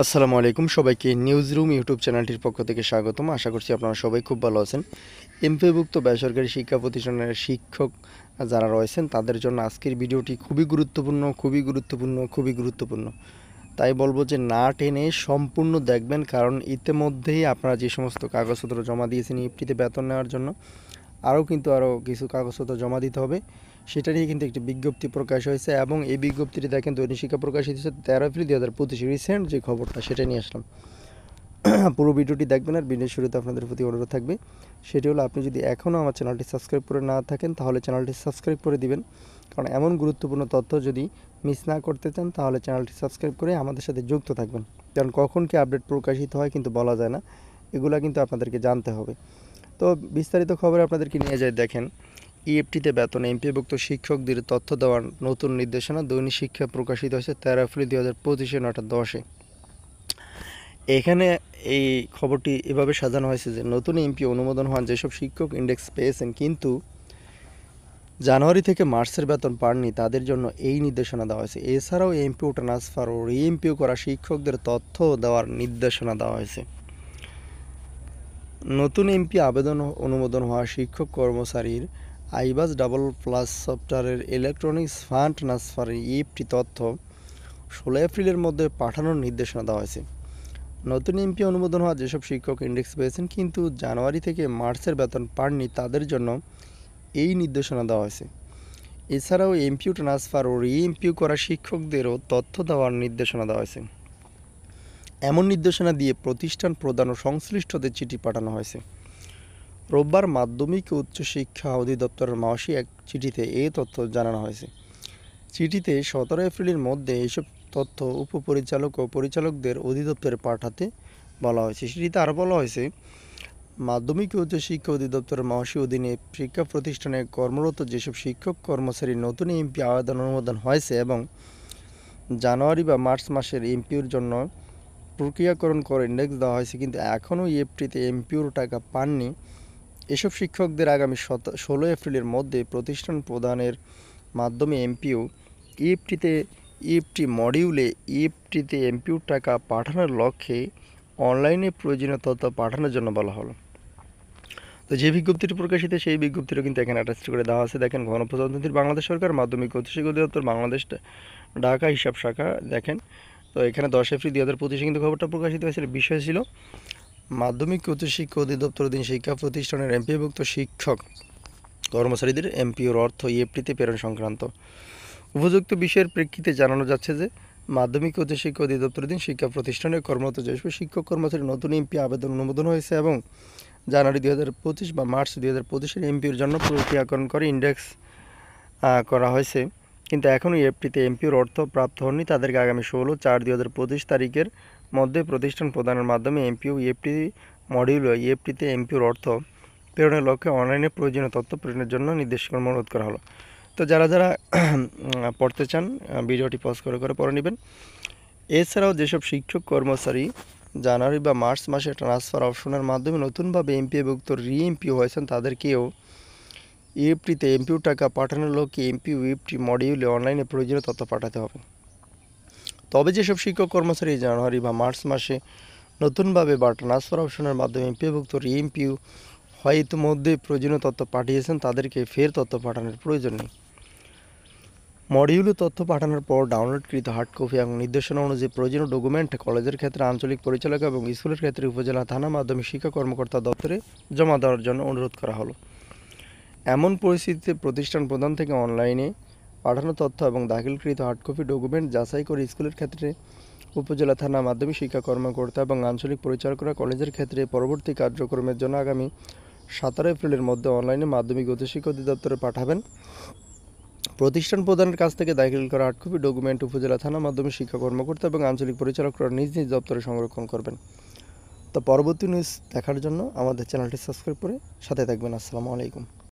আসসালামু আলাইকুম সবাইকে নিউজ রুম ইউটিউব চ্যানেলটির পক্ষ থেকে স্বাগতম। আশা করছি আপনারা সবাই খুব ভালো আছেন। এমপিওভুক্ত বেসরকারি শিক্ষা প্রতিষ্ঠানের শিক্ষক যারা রয়েছেন তাদের জন্য আজকের ভিডিওটি খুবই গুরুত্বপূর্ণ। তাই বলবো যে না টেনে সম্পূর্ণ দেখবেন, কারণ ইতিমধ্যেই আপনারা যে সমস্ত কাগজপত্র জমা দিয়েছেন ইএফটিতে বেতন নেওয়ার জন্য আরও কিছু কাগজপত্র জমা দিতে হবে। সেটা নিয়ে কিন্তু একটি বিজ্ঞপ্তি প্রকাশ হয়েছে এবং এই বিজ্ঞপ্তিটি দেখেন দৈনিক শিক্ষা প্রকাশিত হয়েছে 13 এপ্রিল 2025। রিসেন্ট যে খবরটা সেটা নিয়ে আসলাম। পুরো ভিডিওটি দেখবেন। আর ভিডিওর শুরুতে আপনাদের প্রতি অনুরোধ থাকবে, সেটি হলো আপনি যদি এখনও আমার চ্যানেলটি সাবস্ক্রাইব করে না থাকেন তাহলে চ্যানেলটি সাবস্ক্রাইব করে দিবেন, কারণ এমন গুরুত্বপূর্ণ তথ্য যদি মিস না করতে চান তাহলে চ্যানেলটি সাবস্ক্রাইব করে আমাদের সাথে যুক্ত থাকবেন। কারণ কখন কি আপডেট প্রকাশিত হয় কিন্তু বলা যায় না, এগুলা কিন্তু আপনাদেরকে জানতে হবে। তো বিস্তারিত খবরে আপনাদেরকে নিয়ে যায়। দেখেন, ইএফটিতে বেতনে এমপিওভুক্ত শিক্ষকদের তথ্য দেওয়ার নতুন নির্দেশনা দৈনিক শিক্ষা প্রকাশিত হয়েছে 13 এপ্রিল 2025 9টা 10-এ। এখানে এই খবরটি এভাবে সাজানো হয়েছে যে নতুন এমপি অনুমোদন হওয়ান যেসব শিক্ষক ইন্ডেক্স পেয়েছেন কিন্তু জানুয়ারি থেকে মার্চের বেতন পাননি তাদের জন্য এই নির্দেশনা দেওয়া হয়েছে। এছাড়াও এমপিও ট্রান্সফার ও রিএমপিও করা শিক্ষকদের তথ্য দেওয়ার নির্দেশনা দেওয়া হয়েছে। নতুন এমপি আবেদন অনুমোদন হওয়া শিক্ষক কর্মচারীর আইবাস ডাবল প্লাস সফটওয়্যারের ইলেকট্রনিক্স ফান্ড ট্রান্সফারের ইএফটি তথ্য 16 এপ্রিলের মধ্যে পাঠানোর নির্দেশনা দেওয়া হয়েছে। নতুন এমপি অনুমোদন হওয়া যেসব শিক্ষক ইন্ডেক্স পেয়েছেন কিন্তু জানুয়ারি থেকে মার্চের বেতন পাননি তাদের জন্য এই নির্দেশনা দেওয়া হয়েছে। এছাড়াও এমপিও ট্রান্সফার ও রিএমপিও করা শিক্ষকদেরও তথ্য দেওয়ার নির্দেশনা দেওয়া হয়েছে। এমন নির্দেশনা দিয়ে প্রতিষ্ঠান প্রদান ও সংশ্লিষ্টদের চিঠি পাঠানো হয়েছে। রোববার মাধ্যমিক ও উচ্চশিক্ষা অধিদপ্তরের মাসি এক চিঠিতে এই তথ্য জানানো হয়েছে। চিঠিতে 17 এপ্রিলের মধ্যে এইসব তথ্য উপপরিচালক ও পরিচালকদের অধিদপ্তরে পাঠাতে বলা হয়েছে। চিঠিতে আরও বলা হয়েছে, মাধ্যমিক ও উচ্চশিক্ষা অধিদপ্তরের মাসি অধীনে শিক্ষা প্রতিষ্ঠানে কর্মরত যেসব শিক্ষক কর্মচারী নতুন এমপি আবেদন অনুমোদন হয়েছে এবং জানুয়ারি বা মার্চ মাসের এমপিওর জন্য প্রক্রিয়াকরণ করে ইন্ডেক্স দেওয়া হয়েছে কিন্তু এখনও ইএফটিতে এমপিওর টাকা পাননি, এসব শিক্ষকদের আগামী 16 এপ্রিলের মধ্যে প্রতিষ্ঠান প্রদানের মাধ্যমে এমপিও ইএফটি মডিউলে ইএফটিতে এমপিওর টাকা পাঠানোর লক্ষ্যে অনলাইনে প্রয়োজনীয় তথ্য পাঠানোর জন্য বলা হলো। তো যে বিজ্ঞপ্তিটি প্রকাশিত সেই বিজ্ঞপ্তিটা কিন্তু এখানে অ্যাটাচ করে দেওয়া আছে। দেখেন, গণপ্রজাতন্ত্রী বাংলাদেশ সরকার মাধ্যমিক উচ্চশিক্ষা অধিদপ্তর বাংলাদেশ ঢাকা হিসাব শাখা। দেখেন, তো এখানে 10 এপ্রিল 2025 কিন্তু খবরটা প্রকাশিত হয়েছিল। বিষয় ছিল মাধ্যমিক উচ্চশিক্ষা অধিদপ্তর অধীন শিক্ষা প্রতিষ্ঠানের এমপিওভুক্ত শিক্ষক কর্মচারীদের এমপিওর অর্থ ইএফটিতে প্রেরণ সংক্রান্ত। উপযুক্ত বিষয়ের প্রেক্ষিতে জানানো যাচ্ছে যে মাধ্যমিক উচ্চশিক্ষা অধিদপ্তরাধীন শিক্ষা প্রতিষ্ঠানে কর্মরত যেসব শিক্ষক কর্মচারী নতুন এমপি আবেদন অনুমোদন হয়েছে এবং জানুয়ারি 2025 বা মার্চ 2025-এর এমপিওর জন্য প্রক্রিয়াকরণ করে ইন্ডেক্স করা হয়েছে কিন্তু এখনও ইএফটিতে এমপিওর অর্থ প্রাপ্ত হয়নি, তাদেরকে আগামী 16/4/2025 তারিখের মধ্যে প্রতিষ্ঠান প্রদানের মাধ্যমে এমপিও ইএফটি মডিউল ইএফটিতে এমপিওর অর্থ প্রেরণের লক্ষ্যে অনলাইনে প্রয়োজনীয় তথ্য প্রেরণের জন্য নির্দেশক্রম অনুরোধ করা হলো। তো যারা পড়তে চান ভিডিওটি পজ করে পড়ে নেবেন। এছাড়াও যেসব শিক্ষক কর্মচারী জানুয়ারি বা মার্চ মাসে ট্রান্সফার অপশনের মাধ্যমে নতুনভাবে এমপিওভুক্ত রিএমপিও হয়েছেন তাদেরকেও ইএফটিতে এমপিও টাকা পাঠানোর লক্ষ্যে এমপিও ইএফটি মডিউলে অনলাইনে প্রয়োজনীয় তথ্য পাঠাতে হবে। তবে যেসব শিক্ষক কর্মচারী জানুয়ারি বা মার্চ মাসে নতুনভাবে বা ট্রান্সফার অপশনের মাধ্যমে এমপিওভুক্ত রিএমপিও হয় ইতিমধ্যে প্রয়োজনীয় তথ্য পাঠিয়েছেন তাদেরকে ফের তথ্য পাঠানোর প্রয়োজন নেই। মডিউলে তথ্য পাঠানোর পর ডাউনলোডকৃত হার্ড কপি এবং নির্দেশনা অনুযায়ী প্রয়োজনীয় ডকুমেন্ট কলেজের ক্ষেত্রে আঞ্চলিক পরিচালক এবং স্কুলের ক্ষেত্রে উপজেলা থানা মাধ্যমিক শিক্ষা কর্মকর্তা দপ্তরে জমা দেওয়ার জন্য অনুরোধ করা হলো। এমন পরিস্থিতিতে প্রতিষ্ঠান প্রদান থেকে অনলাইনে পাঠানো তথ্য এবং দাখিলকৃত হার্ড কপি ডকুমেন্ট যাচাই করে স্কুলের ক্ষেত্রে উপজেলা থানা মাধ্যমিক শিক্ষা কর্মকর্তা এবং আঞ্চলিক পরিচালকরা কলেজের ক্ষেত্রে পরবর্তী কার্যক্রমের জন্য আগামী 17 এপ্রিলের মধ্যে অনলাইনে মাধ্যমিক উচ্চশিক্ষা অধিদপ্তরে পাঠাবেন। প্রতিষ্ঠান প্রদানের কাছ থেকে দাখিল করা হার্ড কপি ডকুমেন্ট উপজেলা থানা মাধ্যমিক শিক্ষা কর্মকর্তা এবং আঞ্চলিক পরিচালকরা নিজ নিজ দপ্তরে সংরক্ষণ করবেন। তো পরবর্তী নিউজ দেখার জন্য আমাদের চ্যানেলটি সাবস্ক্রাইব করে সাথে থাকবেন। আসসালামু আলাইকুম।